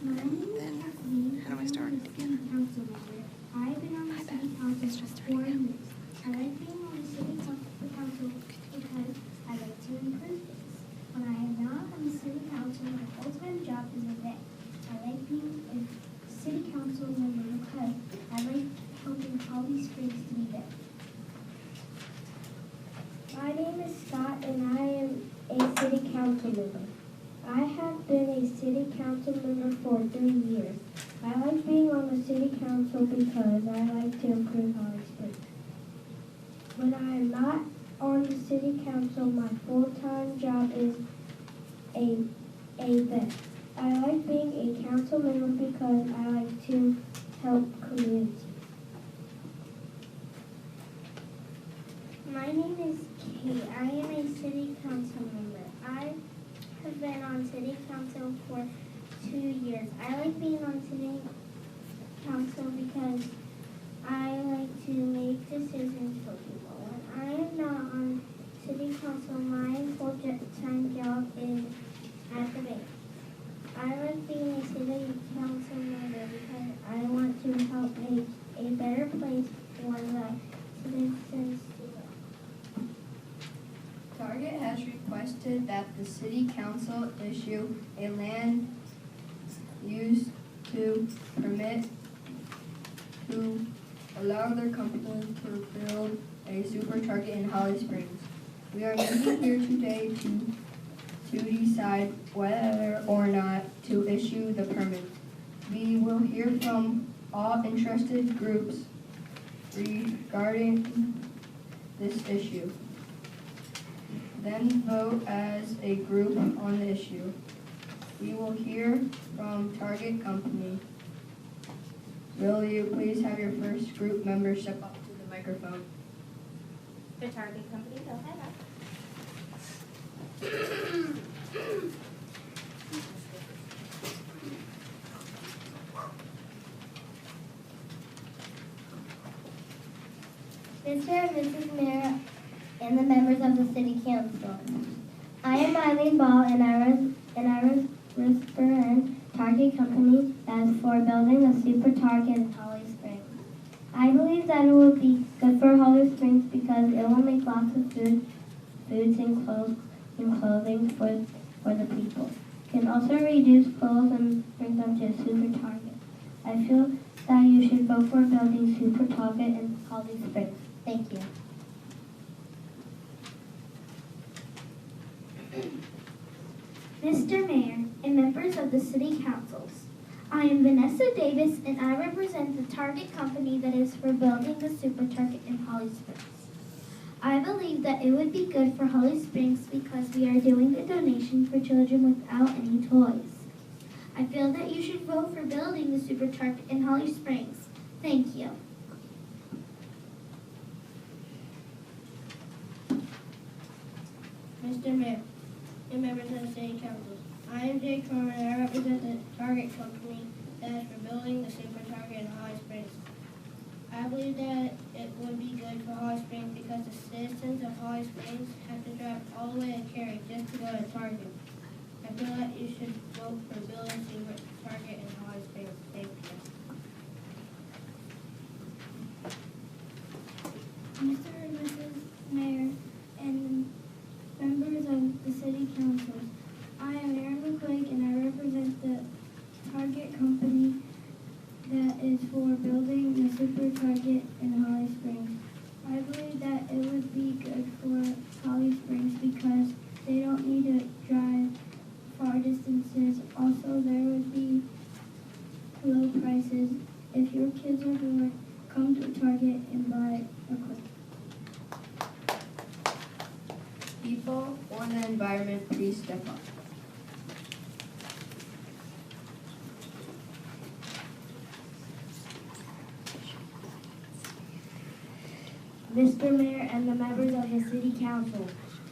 Then, how do I start it again? I've been on the city council for 4 years. I like being on the city council because I like to improve things. When I am not on the city council, my full-time job is a vet. I like being a city council member because I like helping Holly Springs to be better. My name is Scott and I am a city council member. I have been a city council member for 3 years. I like being on the city council because I like to improve Holly Springs. When I am not on the city council, my full-time job is a vet. I like being a council member because I like to help community. My name is Kate. I am a city council member. I have been on city council for 2 years. I like being on city council because I like to make decisions for people. When I am not on city council, my full-time job is at the bank. I like being a city council member because I want to help make a better place for the citizens to live. Target has requested that the city council issue a land use to permit to allow their company to build a supertarget in Holly Springs. We are meeting here today to decide whether or not to issue the permit. We will hear from all interested groups regarding this issue. Then vote as a group on the issue. We will hear from Target Company. Will you please have your first group member step up to the microphone? The Target Company, go ahead. Mr. and Mrs. Mayor and the members of the City Council. I am Eileen Ball and I represent Target Company as for building a super Target in Holly Springs. I believe that it will be good for Holly Springs because it will make lots of foods and clothing for the people. It can also reduce clothes and bring them to a super Target. I feel that you should vote for building super Target in Holly Springs. Thank you. Mr. Mayor and members of the City Councils, I am Vanessa Davis and I represent the Target Company that is for building the Super Target in Holly Springs. I believe that it would be good for Holly Springs because we are doing a donation for children without any toys. I feel that you should vote for building the Super Target in Holly Springs. Thank you. Mr. Mayor and members of the City Council, I am Jay Corman and I represent the Target Company that is for building the Super Target in Holly Springs. I believe that it would be good for Holly Springs because the citizens of Holly Springs have to drive all the way to Cary just to go to Target. I feel that you should vote for building Super Target in Holly Springs. Thank you. Mr. and Mrs. Mayor and members of the City Council, I am Aaron McQuaig and I represent the Target Company that is for building the Super Target in Holly Springs. I believe that it would be good for Holly Springs because they don't need to drive far distances. Also, there would be low prices. If your kids are bored, come to Target and buy equipment. People for the environment, please step up. Mr. Mayor and the members of the City Council.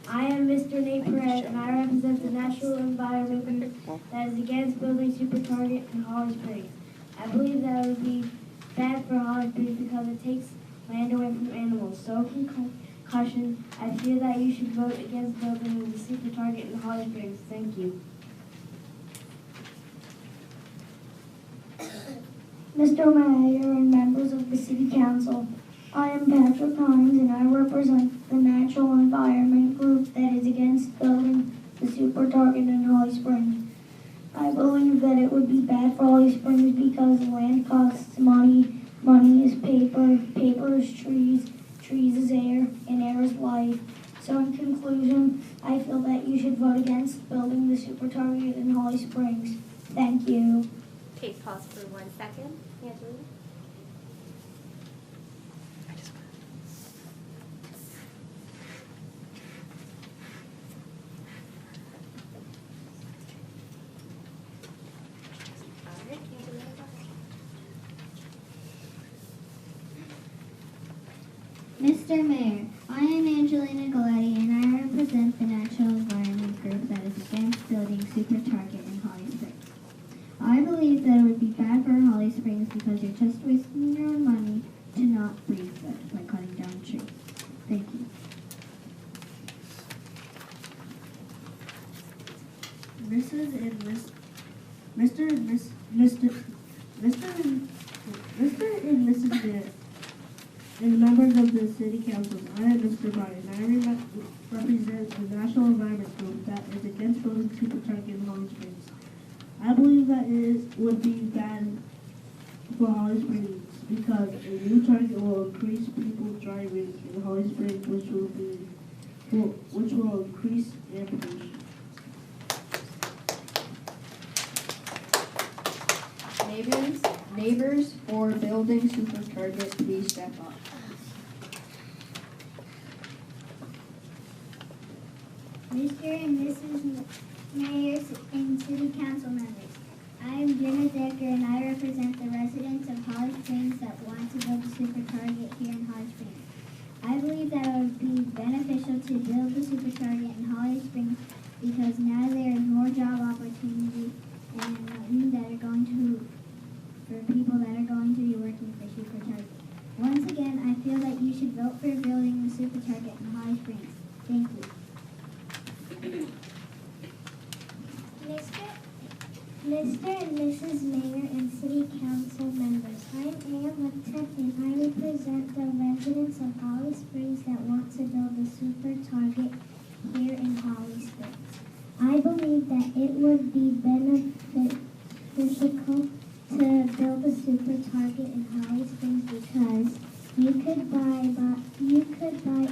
I am Mr. Nate Perez and I represent the National Environment Group that is against building Super Target in Holly Springs. I believe that it would be bad for Holly Springs because it takes land away from animals. So in conclusion, I feel that you should vote against building the Super Target in Holly Springs. Thank you. Mr. Mayor and members of the City Council, I am Patrick Hines and I represent the Natural Environment Group that is against building the Super Target in Holly Springs. I believe that it would be bad for Holly Springs because land costs money, money is paper, paper is trees, trees is air, and air is life. So in conclusion, I feel that you should vote against building the Super Target in Holly Springs. Thank you. Please pause for 1 second. Angelina? I just All right, Angelina, go ahead. Mr. Mayor, I am Angelina Galletti and I represent the Natural Environment Group that is against building Super Target in Holly Springs. I believe that it would be bad for Holly Springs because you're just wasting your own money to not breathe good by cutting down trees. Thank you. Mrs. and Miss, Mr. and Miss, Mr. and Mrs. Mayor, and members of the City Council, I am Mr. Bryan. I represent the National Environment Group that is against building Super Target in Holly Springs. I believe that it would be bad for Holly Springs because a new target will increase people driving in Holly Springs, which will increase air pollution. Neighbors for building Super Target, please step up. Mr. and Mrs. Mayors and City Council members, I am Jenna Decker and I represent the residents of Holly Springs that want to build a Super Target here in Holly Springs. I believe that it would be beneficial to build the Super Target in Holly Springs because now there is more job opportunity and that are going to for people that are going to be working for Super Target. Once again, I feel that you should vote for building the Super Target in Holly Springs. Thank you. Mr. and Mrs. Mayor and City Council members, I am Ann Lipton and I represent the residents of Holly Springs that want to build a Super Target here in Holly Springs. I believe that it would be beneficial to build a Super Target in Holly Springs because you could buy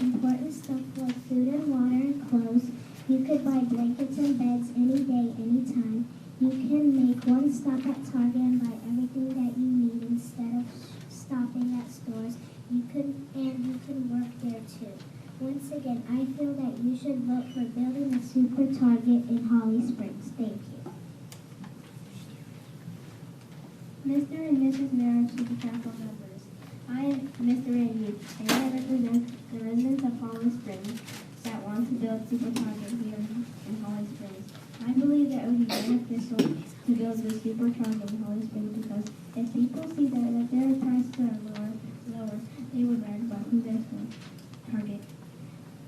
important stuff like food and water and clothes. You could buy blankets and beds any day, anytime. You can make one stop at Target and buy everything that you need instead of stopping at stores. You can work there too. Once again, I feel that you should vote for building a Super Target in Holly Springs. Thank you. Mr. and Mrs. Mayor and City Council members, I am Mr. Randy and I represent the residents of Holly Springs that want to build Super Target here in Holly Springs. I believe that it would be beneficial to build the Super Target in Holly Springs because if people see that their prices are lower, they would rather buy from their Target.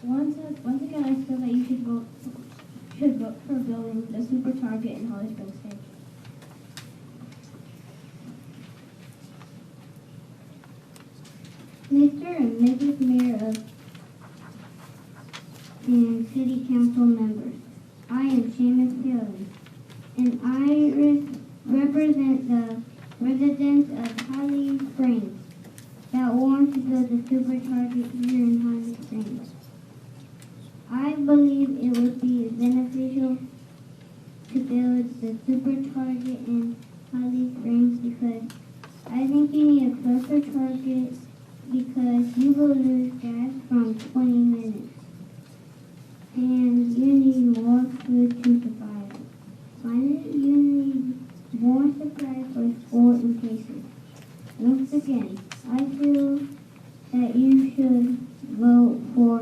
Once again, I feel that you should vote for building the Super Target in Holly Springs. Thank you. Mr. and Mrs. Mayor and City Council members, I am Seamus Taylor, and I represent the residents of Holly Springs that want to build a Super Target here in Holly Springs. I believe it would be beneficial to build the Super Target in Holly Springs because I think you need a closer target because you will lose gas from 20 minutes. And you need more food to survive. Finally, you need more supplies for school and places. Once again, I feel that you should vote for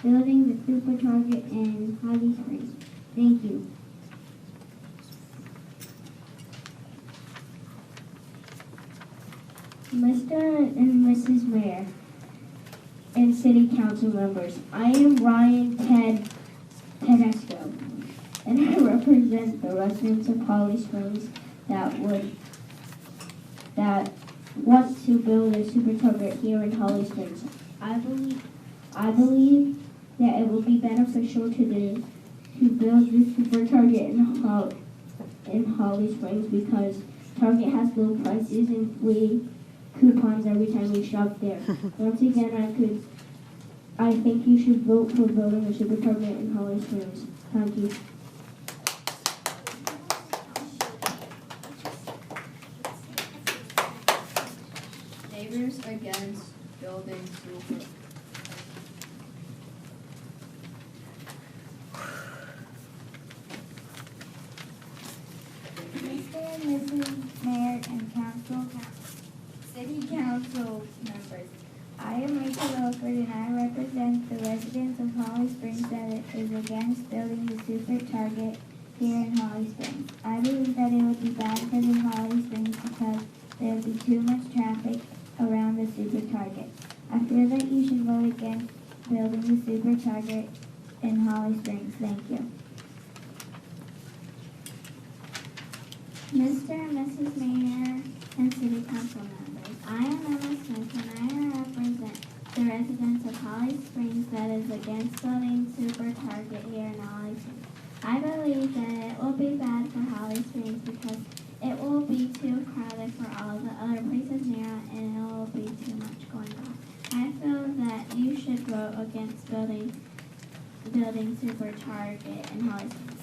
building the Super Target in Holly Springs. Thank you. Mr. and Mrs. Mayor and City Council members, I am Ryan Tedesco, and I represent the residents of Holly Springs that would that want to build a super target here in Holly Springs. I believe that it will be beneficial to build this super target in Holly Springs because Target has low prices and free coupons every time you shop there. Once again, I think you should vote for building a super target in Holly Springs. Thank you. Neighbors against building super. Mr. and Mrs. Mayor and City Council members, I am Rachel Wilford and I represent the residents of Holly Springs that is against building the super target here in Holly Springs. I believe that it would be bad for the Holly Springs because there would be too much traffic around the super target. I feel that you should vote against building the super target in Holly Springs. Thank you. Mr. and Mrs. Mayor and City Council members, I am Emma Smith and I represent the residents of Holly Springs that is against building super target here in Holly Springs. I believe that it will be bad for Holly Springs because it will be too crowded for all the other places near it and it will be too much going on. I feel that you should vote against building super target in Holly Springs.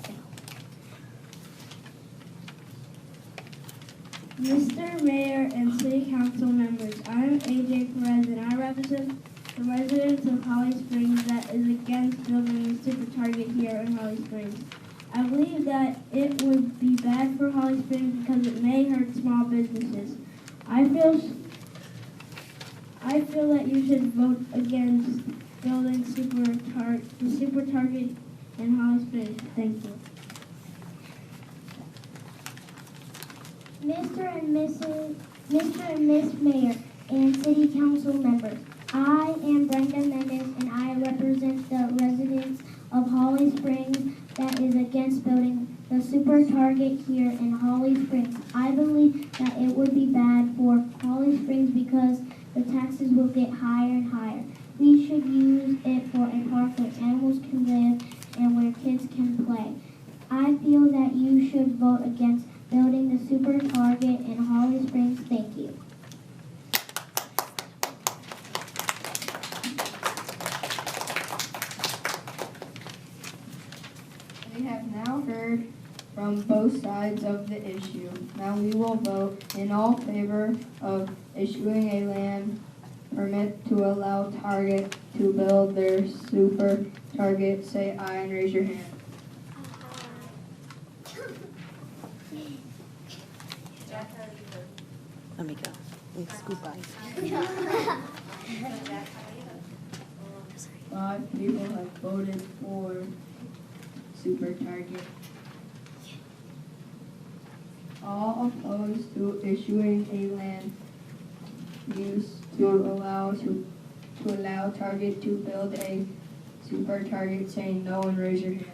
Mr. Mayor and City Council members, I am AJ Perez and I represent the residents of Holly Springs that is against building a super target here in Holly Springs. I believe that it would be bad for Holly Springs because it may hurt small businesses. I feel that you should vote against building the super target in Holly Springs. Thank you. Mr. and Miss Mayor and City Council members, I am Brenda Mendez and I represent the residents of Holly Springs that is against building the super target here in Holly Springs. I believe that it would be bad for Holly Springs because the taxes will get higher and higher. We should use it for a park where animals can live and where kids can play. I feel that you should vote against building the super target in Holly Springs. Thank you. We have now heard from both sides of the issue. Now we will vote in all favor of issuing a land permit to allow Target to build their super target. Say aye and raise your hand. Let me go. We scoop by. 5 people have voted for super target. All opposed to issuing a land use to allow Target to build a super target, saying no and raise your hand.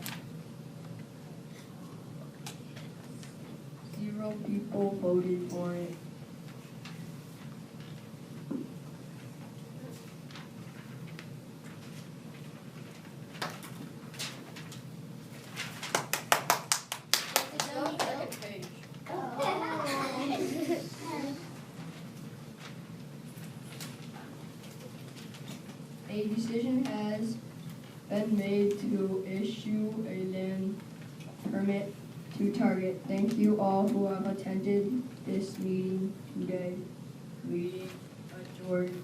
0 people voted for it. A decision has been made to issue a land permit to Target. Thank you all who have attended this meeting today. Meeting adjourned.